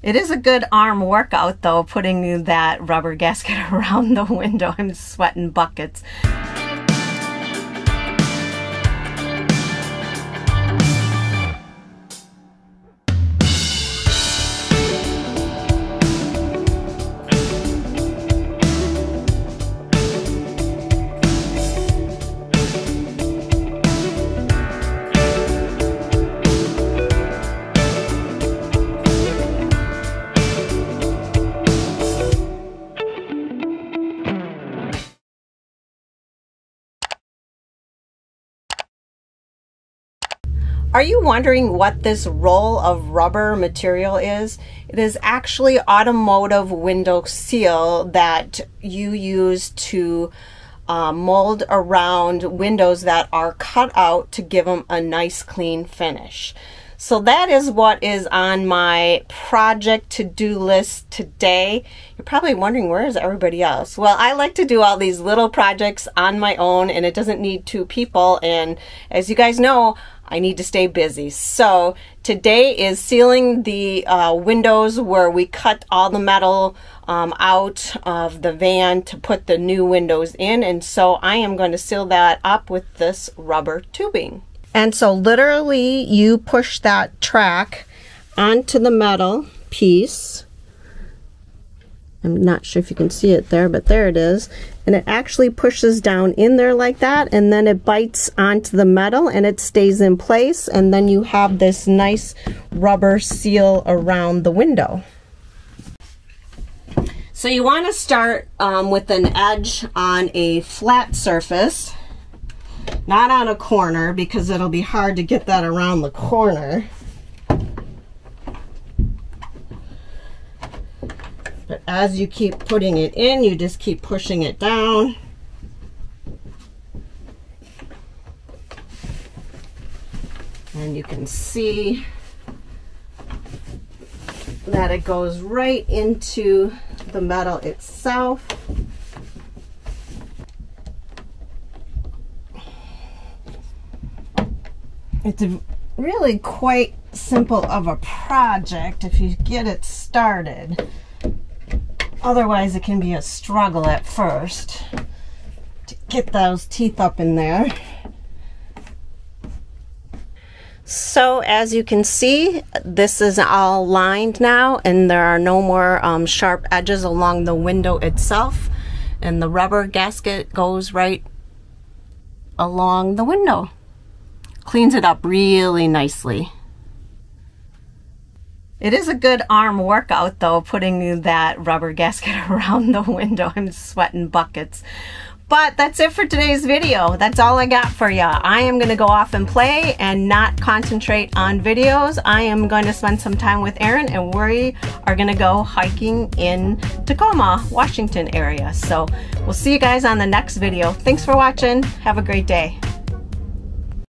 It is a good arm workout though, putting that rubber gasket around the window. I'm sweating buckets. Are you wondering what this roll of rubber material is? It is actually automotive window seal that you use to mold around windows that are cut out to give them a nice clean finish. So that is what is on my project to-do list today. You're probably wondering, where is everybody else? Well, I like to do all these little projects on my own, and it doesn't need two people. And as you guys know, I need to stay busy. So today is sealing the windows where we cut all the metal out of the van to put the new windows in. And so I am going to seal that up with this rubber tubing. And so literally you push that track onto the metal piece. I'm not sure if you can see it there, but there it is. And it actually pushes down in there like that, and then it bites onto the metal and it stays in place, and then you have this nice rubber seal around the window. So you want to start with an edge on a flat surface, not on a corner, because it'll be hard to get that around the corner. But as you keep putting it in, you just keep pushing it down. And you can see that it goes right into the metal itself. It's really quite simple of a project if you get it started. Otherwise, it can be a struggle at first to get those teeth up in there. So as you can see, this is all lined now, and there are no more sharp edges along the window itself, and the rubber gasket goes right along the window. Cleans it up really nicely. It is a good arm workout though, putting that rubber gasket around the window. I'm sweating buckets. But that's it for today's video. That's all I got for you. I am gonna go off and play and not concentrate on videos. I am going to spend some time with Erin, and we are gonna go hiking in Tacoma, Washington area. So we'll see you guys on the next video. Thanks for watching. Have a great day.